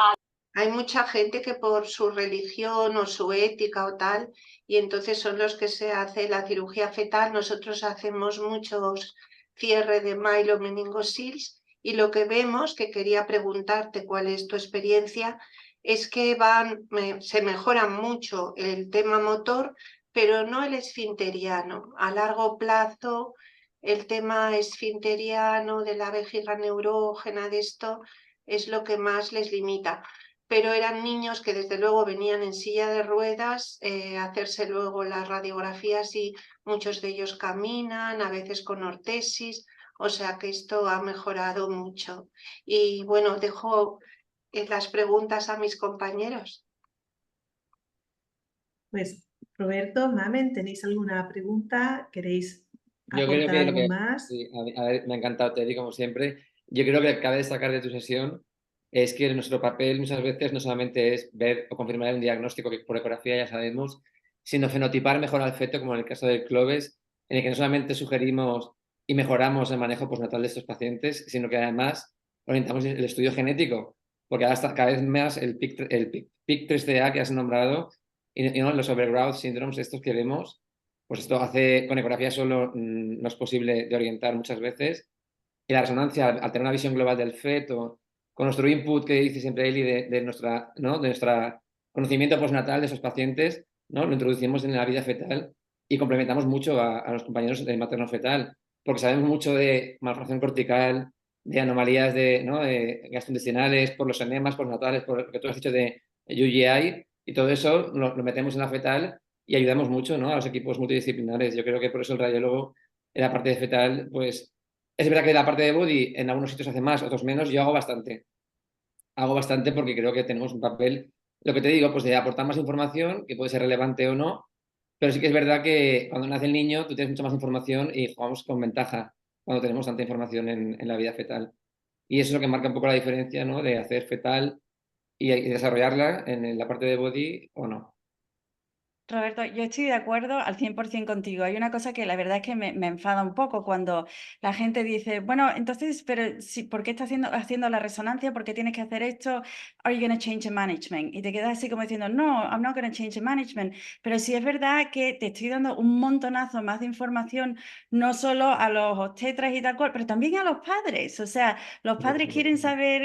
Hay mucha gente que por su religión o su ética o tal, y entonces son los que se hace la cirugía fetal. Nosotros hacemos muchos cierre de myelomeningocele y lo que vemos, que quería preguntarte cuál es tu experiencia, es que se mejora mucho el tema motor, pero no el esfinteriano. A largo plazo, el tema esfinteriano de la vejiga neurógena, de esto, es lo que más les limita, pero eran niños que desde luego venían en silla de ruedas, a hacerse luego las radiografías y muchos de ellos caminan, a veces con ortesis, o sea que esto ha mejorado mucho. Y bueno, dejo las preguntas a mis compañeros. Pues Roberto, Mamen, ¿tenéis alguna pregunta? ¿Queréis Yo creo aportar que algo más? sí, a ver, me ha encantado, Teddy, como siempre. Yo creo que cabe destacar de tu sesión es que nuestro papel muchas veces no solamente es ver o confirmar un diagnóstico que por ecografía ya sabemos, sino fenotipar mejor al feto, como en el caso del CLOVES, en el que no solamente sugerimos y mejoramos el manejo postnatal de estos pacientes, sino que además orientamos el estudio genético, porque ahora está cada vez más el PIC3CA que has nombrado y no los overgrowth syndromes estos que vemos Pues esto hace, con ecografía solo no es posible de orientar muchas veces. Y la resonancia, al tener una visión global del feto, con nuestro input que dice siempre Eli de nuestra, ¿no? de nuestra conocimiento postnatal de esos pacientes, ¿no? Lo introducimos en la vida fetal y complementamos mucho a los compañeros de materno-fetal, porque sabemos mucho de malformación cortical, de anomalías ¿no? de gastrointestinales, por los enemas postnatales, por lo que tú has dicho de UGI, y todo eso lo metemos en la fetal y ayudamos mucho, ¿no? a los equipos multidisciplinares. Yo creo que por eso el radiólogo en la parte de fetal, pues es verdad que la parte de body en algunos sitios hace más, otros menos. Yo hago bastante. Hago bastante porque creo que tenemos un papel, lo que te digo, pues de aportar más información, que puede ser relevante o no, pero sí que es verdad que cuando nace el niño tú tienes mucha más información y jugamos con ventaja cuando tenemos tanta información en la vida fetal. Y eso es lo que marca un poco la diferencia, ¿no? De hacer fetal y desarrollarla en la parte de body o no. Roberto, yo estoy de acuerdo al 100% contigo. Hay una cosa que la verdad es que me enfada un poco cuando la gente dice, bueno, entonces, pero si, ¿por qué estás haciendo la resonancia? ¿Por qué tienes que hacer esto? ¿Are you going to change the management? Y te quedas así como diciendo, no, I'm not going to change the management. Pero sí es verdad que te estoy dando un montonazo más de información, no solo a los obstetras y tal cual, pero también a los padres. O sea, los padres quieren saber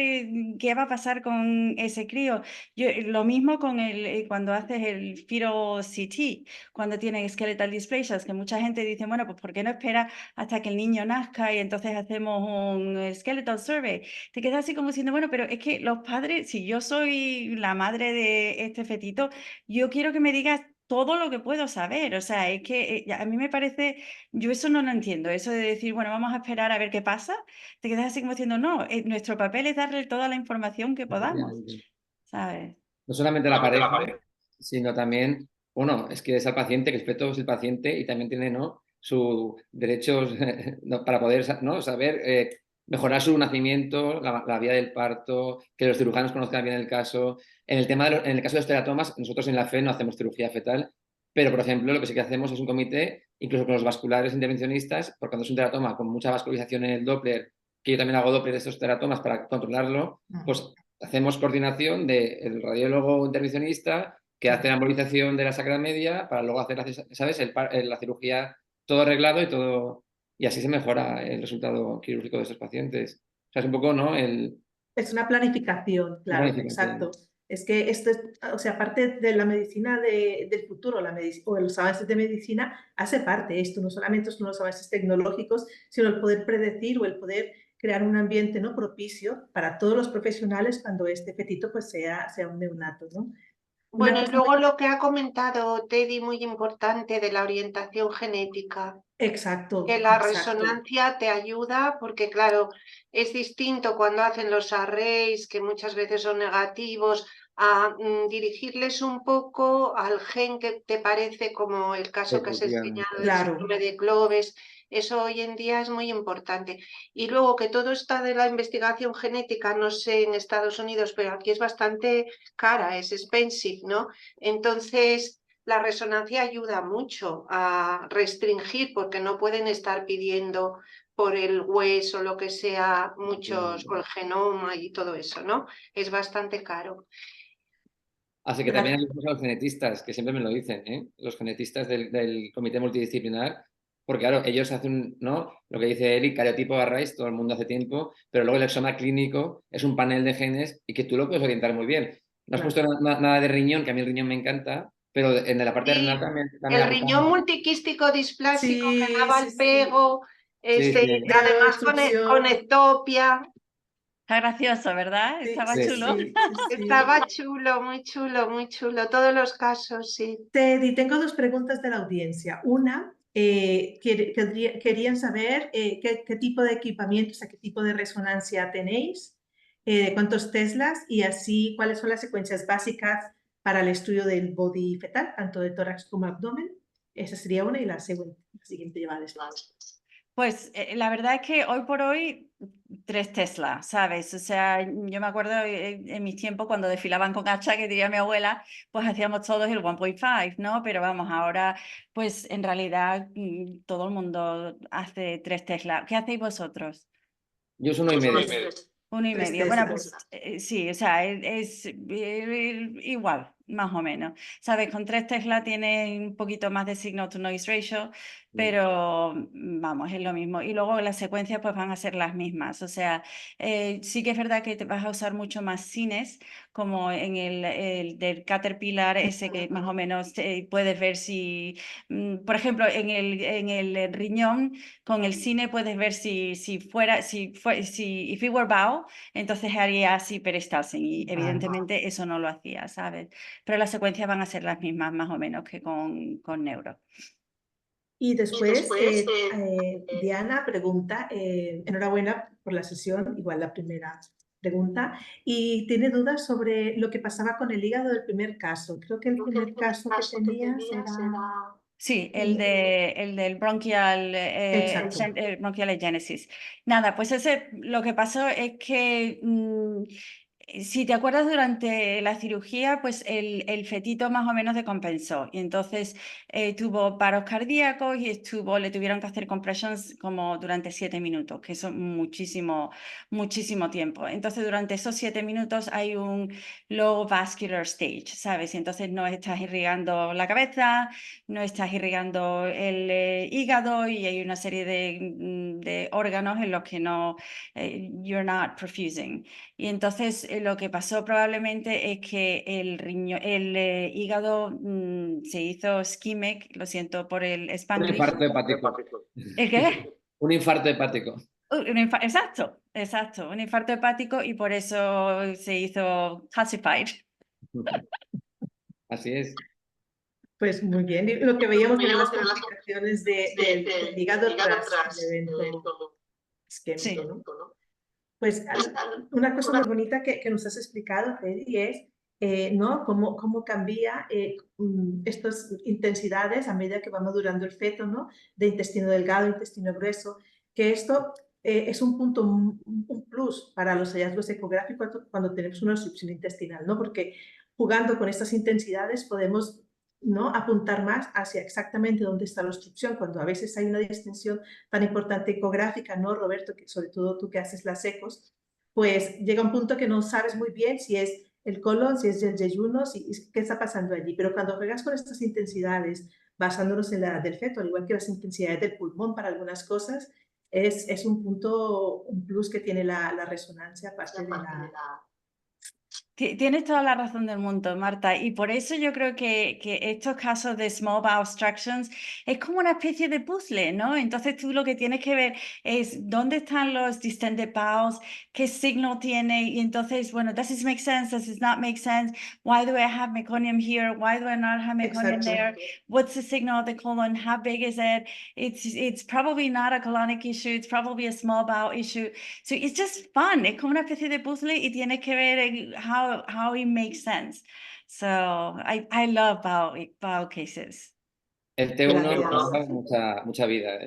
qué va a pasar con ese crío. Lo mismo con cuando haces el fetal CT, cuando tienen skeletal dysplasias, que mucha gente dice, bueno, pues ¿por qué no espera hasta que el niño nazca y entonces hacemos un skeletal survey? Te quedas así como diciendo, bueno, pero es que los padres, si yo soy la madre de este fetito, yo quiero que me digas todo lo que puedo saber. O sea, es que a mí me parece, yo eso no lo entiendo, eso de decir, bueno, vamos a esperar a ver qué pasa. Te quedas así como diciendo, no, nuestro papel es darle toda la información que podamos, ¿sabes? No solamente la pareja, sino también, bueno, es que es al paciente, que el feto es el paciente y también tiene, ¿no? sus derechos ¿no? para poder, ¿no? saber mejorar su nacimiento, la vía del parto, que los cirujanos conozcan bien el caso. En el tema en el caso de los teratomas, nosotros en la FE no hacemos cirugía fetal, pero por ejemplo, lo que sí que hacemos es un comité, incluso con los vasculares intervencionistas, porque cuando es un teratoma con mucha vascularización en el Doppler, que yo también hago Doppler de estos teratomas para controlarlo, pues hacemos coordinación del radiólogo intervencionista que hace la embolización de la sacra media para luego hacer, ¿sabes? La cirugía todo arreglado y todo. Y así se mejora el resultado quirúrgico de estos pacientes. O sea, es un poco, ¿no? Es una planificación, La claro, planificación. exacto. Es que esto es, o sea, parte de la medicina del futuro, o los avances de medicina, hace parte esto, no solamente son los avances tecnológicos, sino el poder predecir o el poder crear un ambiente no propicio para todos los profesionales cuando este fetito pues sea un neonato, ¿no? Bueno, y luego lo que ha comentado Teddy, muy importante, de la orientación genética. Exacto, Que la exacto. resonancia te ayuda porque, claro, es distinto cuando hacen los arrays, que muchas veces son negativos, a dirigirles un poco al gen que te parece, como el caso que has enseñado del Claro. síndrome de Cloves. Eso hoy en día es muy importante. Y luego que todo está de la investigación genética, no sé en Estados Unidos, pero aquí es bastante cara, es expensive, ¿no? Entonces, la resonancia ayuda mucho a restringir porque no pueden estar pidiendo por el hueso, lo que sea, muchos con el genoma y todo eso, ¿no? Es bastante caro. Así que también ayudamos a los genetistas, que siempre me lo dicen, ¿eh? Los genetistas del comité multidisciplinar, porque claro, ellos hacen, ¿no? Lo que dice Eli, cariotipo arrays, todo el mundo hace tiempo, pero luego el exoma clínico es un panel de genes y que tú lo puedes orientar muy bien. No has puesto nada de riñón, que a mí el riñón me encanta, pero en la parte renal también el riñón multiquístico displásico que daba el pego, además con ectopia. Está gracioso, ¿verdad? Estaba chulo. Estaba chulo, muy chulo, muy chulo. Todos los casos, sí. Teddy, tengo dos preguntas de la audiencia. Una, querían saber qué tipo de equipamiento, o sea, qué tipo de resonancia tenéis, cuántos Teslas y así cuáles son las secuencias básicas para el estudio del body fetal, tanto de tórax como abdomen. Esa sería una y la siguiente lleva después. Pues la verdad es que hoy por hoy 3 Tesla, ¿sabes? O sea, yo me acuerdo en mis tiempos cuando desfilaban con hacha, que diría mi abuela, pues hacíamos todos el 1.5, ¿no? Pero vamos, ahora pues en realidad todo el mundo hace 3 Tesla. ¿Qué hacéis vosotros? Yo uso 1,5. 1,5. Bueno, pues sí, o sea, es igual. más o menos. ¿Sabes? Con 3 Tesla tiene un poquito más de signal to noise ratio, pero vamos, es lo mismo. Y luego las secuencias pues van a ser las mismas. O sea, sí que es verdad que te vas a usar mucho más cines, como en el del Caterpillar, ese que más o menos puedes ver si, por ejemplo, en el riñón, con el cine puedes ver si if it were bow, entonces haría así peristalsis y evidentemente eso no lo hacía, ¿sabes? Pero las secuencias van a ser las mismas más o menos que con neuro. Y después, Diana pregunta, enhorabuena por la sesión, igual la primera pregunta, y tiene dudas sobre lo que pasaba con el hígado del primer caso. Creo que el primer caso que tenías era... Sí, el del bronchial, Exacto. bronchialigénesis. Nada, pues lo que pasó es que si te acuerdas, durante la cirugía, pues el fetito más o menos decompensó y entonces tuvo paros cardíacos y le tuvieron que hacer compressions como durante 7 minutos, que eso es muchísimo, muchísimo tiempo. Entonces, durante esos 7 minutos hay un low vascular stage, ¿sabes? Y entonces no estás irrigando la cabeza, no estás irrigando el hígado y hay una serie de órganos en los que no, you're not perfusing. Y entonces lo que pasó probablemente es que el hígado se hizo ischemic, lo siento por el Un Spanglish. infarto hepático. ¿El qué? Un infarto hepático. Exacto, un infarto hepático y por eso se hizo calcified. Así es. Pues muy bien. Y lo que veíamos eran las complicaciones del hígado tras el evento isquémico, Sí. ¿no? Pues una cosa muy bonita que nos has explicado, Freddy, es ¿no? cómo cambia estas intensidades a medida que va madurando el feto, ¿no? De intestino delgado, intestino grueso, que esto es un punto, un plus para los hallazgos ecográficos cuando tenemos una obstrucción intestinal, ¿no? Porque jugando con estas intensidades podemos, ¿no? Apuntar más hacia exactamente dónde está la obstrucción, cuando a veces hay una distensión tan importante ecográfica, ¿no, Roberto? Que sobre todo tú que haces las ecos, pues llega un punto que no sabes muy bien si es el colon, si es el yeyuno, qué está pasando allí. Pero cuando juegas con estas intensidades, basándonos en la edad del feto, al igual que las intensidades del pulmón para algunas cosas, es un punto, un plus que tiene la resonancia aparte de la... Tienes toda la razón del mundo, Marta, y por eso yo creo que estos casos de small bowel obstructions es como una especie de puzzle, ¿no? Entonces tú lo que tienes que ver es dónde están los distended bowels, qué signo tiene, y entonces, bueno, does this make sense, does this not make sense, why do I have meconium here, why do I not have meconium there, what's the signal of the colon, how big is it, it's probably not a colonic issue, it's probably a small bowel issue, so it's just fun, es como una especie de puzzle y tienes que ver how it makes sense. So I love bowel cases. El T1 nos Gracias. da mucha vida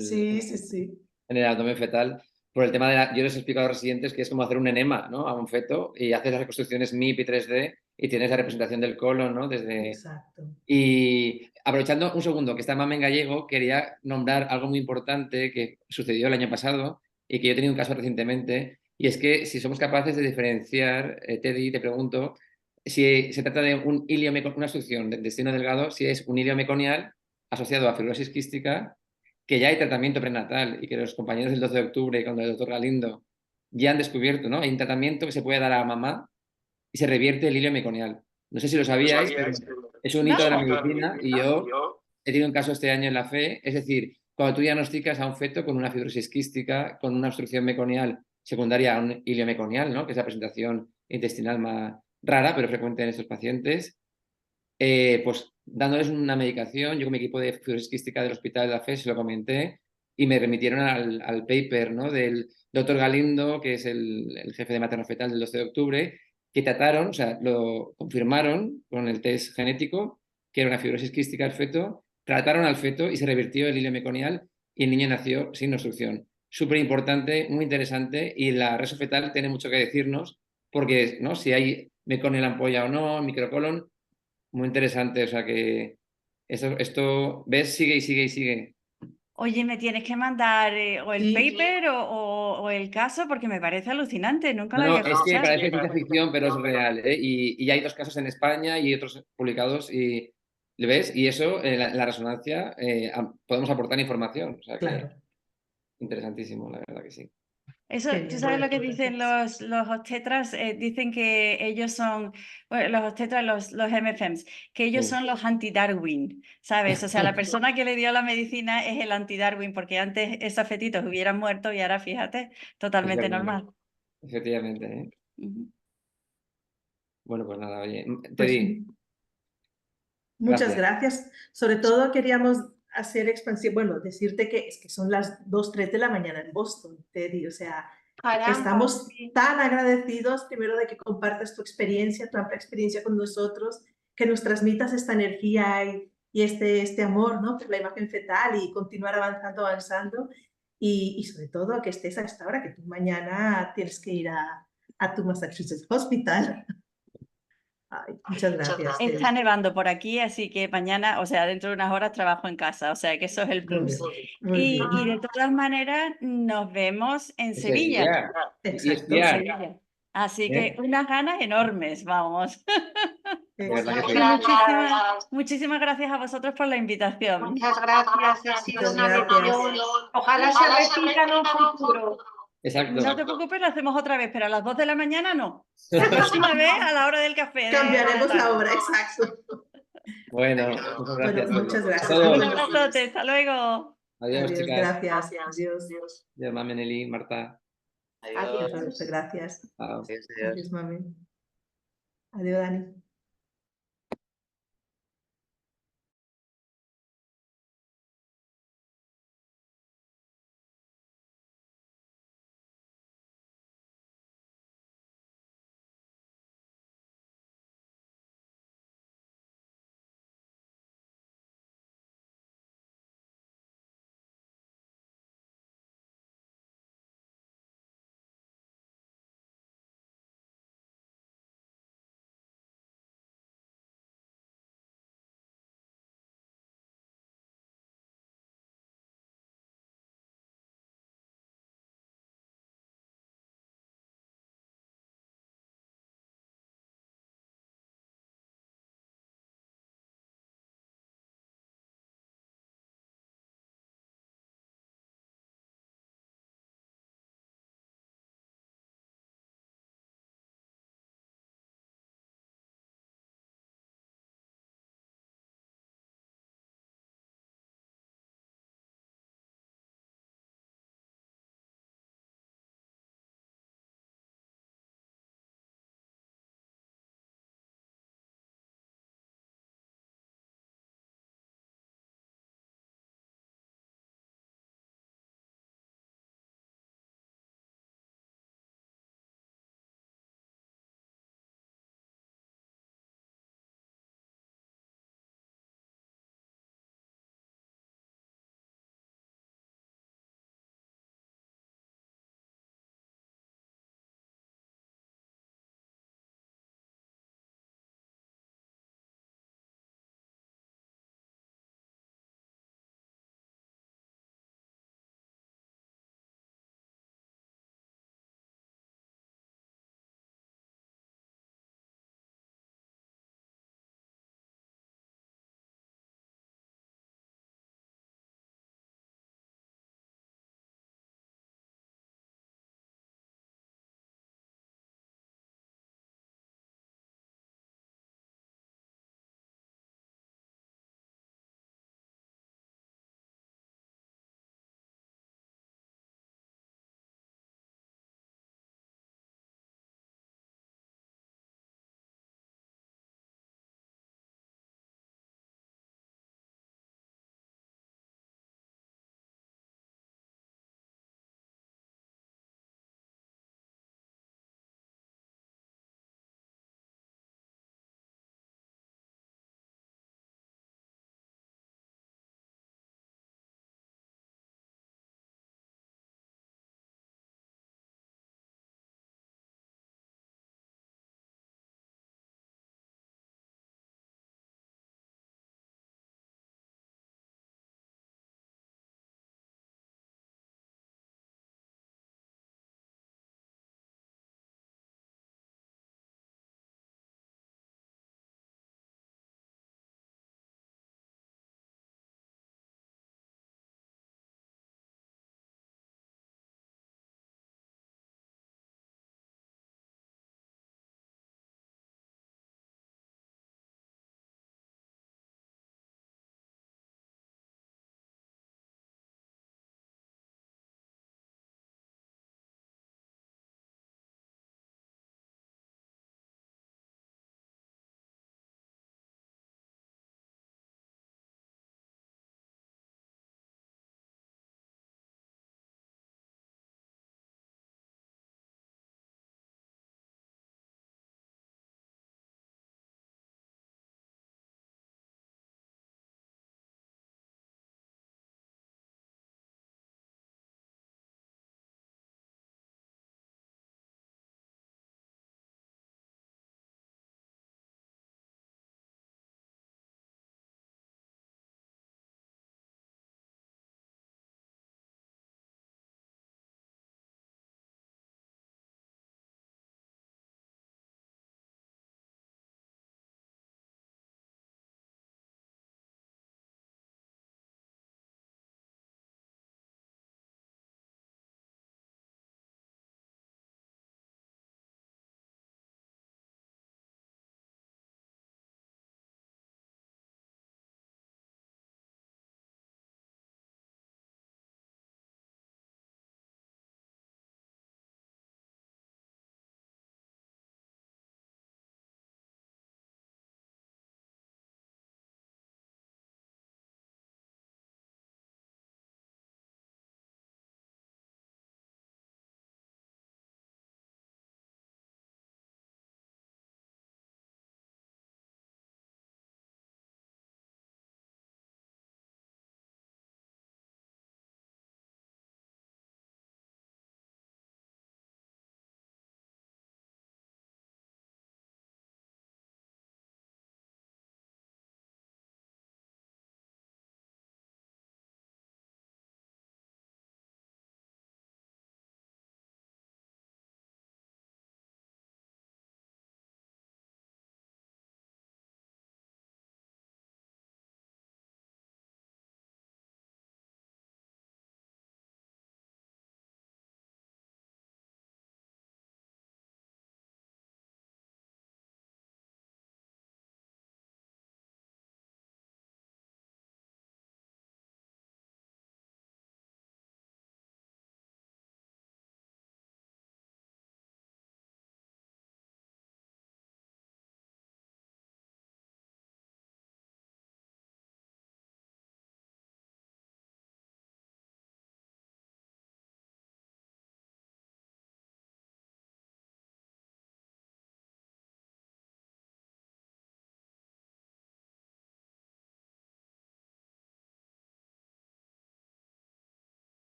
Sí. en el abdomen fetal. Por el tema yo les explico a los residentes que es como hacer un enema, ¿no? A un feto y haces las reconstrucciones MIP y 3D y tienes la representación del colon, ¿no? Exacto. Y aprovechando un segundo que está Mame en gallego, quería nombrar algo muy importante que sucedió el año pasado y que yo he tenido un caso recientemente, y es que si somos capaces de diferenciar, Teddy, te pregunto, si se trata de una obstrucción del intestino delgado, si es un hilio meconial asociado a fibrosis quística, que ya hay tratamiento prenatal y que los compañeros del 12 de octubre con el doctor Galindo ya han descubierto, ¿no? Hay un tratamiento que se puede dar a mamá y se revierte el hilio meconial. No sé si lo sabíais, pero es un hito de la medicina y yo he tenido un caso este año en la FE, es decir, cuando tú diagnosticas a un feto con una fibrosis quística, con una obstrucción meconial secundaria a un hilio meconial, ¿no? Que es la presentación intestinal más rara, pero frecuente en estos pacientes, pues dándoles una medicación, yo con mi equipo de fibrosis quística del hospital de la FE se lo comenté y me remitieron al paper, ¿no? Del doctor Galindo, que es el jefe de materno fetal del 12 de octubre, que trataron, o sea, lo confirmaron con el test genético, que era una fibrosis quística del feto, trataron al feto y se revirtió el hilio meconial y el niño nació sin obstrucción. Súper importante, muy interesante, y la reso fetal tiene mucho que decirnos, porque, ¿no? Si hay meconio en la ampolla o no, microcolon, muy interesante, o sea que esto, ¿ves? Sigue y sigue y sigue. Oye, me tienes que mandar o el Sí. paper o el caso porque me parece alucinante, nunca lo No, había es que escuchado. parece ciencia ficción, pero es real, ¿eh? Y hay 2 casos en España y otros publicados y ¿le ves? Y eso, en la resonancia, podemos aportar información. O sea que Claro. interesantísimo, la verdad que sí. Eso, Qué tú bien, sabes lo que pues, dicen los obstetras, dicen que ellos son, bueno, los obstetras, los MFMs, que ellos Sí. son los anti-Darwin, ¿sabes? O sea, la persona que le dio la medicina es el anti-Darwin, porque antes esos fetitos hubieran muerto y ahora, fíjate, Es totalmente verdad, normal. efectivamente, ¿eh? Ujú. Bueno, pues nada, oye, te pues di. muchas Gracias. gracias. Sobre todo queríamos hacer expansión, bueno, decirte que es que son las 2, 3 de la mañana en Boston, Teddy, o sea, Caramba, estamos sí. tan agradecidos primero de que compartas tu experiencia, tu amplia experiencia con nosotros, que nos transmitas esta energía y este amor, ¿no? Por la imagen fetal y continuar avanzando y sobre todo que estés a esta hora, que tú mañana tienes que ir a tu Massachusetts Hospital. Ay, muchas gracias, Teddy. Está nevando por aquí, así que mañana, o sea, dentro de unas horas trabajo en casa, o sea, que eso es el Muy plus. bien, muy Y bien. de todas maneras, nos vemos en En Sevilla. Sevilla. Y Exacto. esquiar. Sevilla. Así que ¿Eh? unas ganas enormes, vamos. De verdad que Muchas sí. gracias. Muchísimas gracias a vosotros por la invitación. Muchas gracias, ha sido Muchas una gracias. lección. Ojalá se repita en un futuro. Exacto. No te preocupes, lo hacemos otra vez, pero a las 2 de la mañana no. La próxima vez a la hora del café. Cambiaremos la hora, exacto. Bueno, muchas gracias. Bueno, muchas A gracias. todos. Un abrazote, hasta luego. Adiós, Adiós, chicas. gracias. Adiós. Adiós, mami, Nelly, Marta. Adiós. Gracias. Chao. Adiós, adiós. Adiós, mami. Adiós, Dani.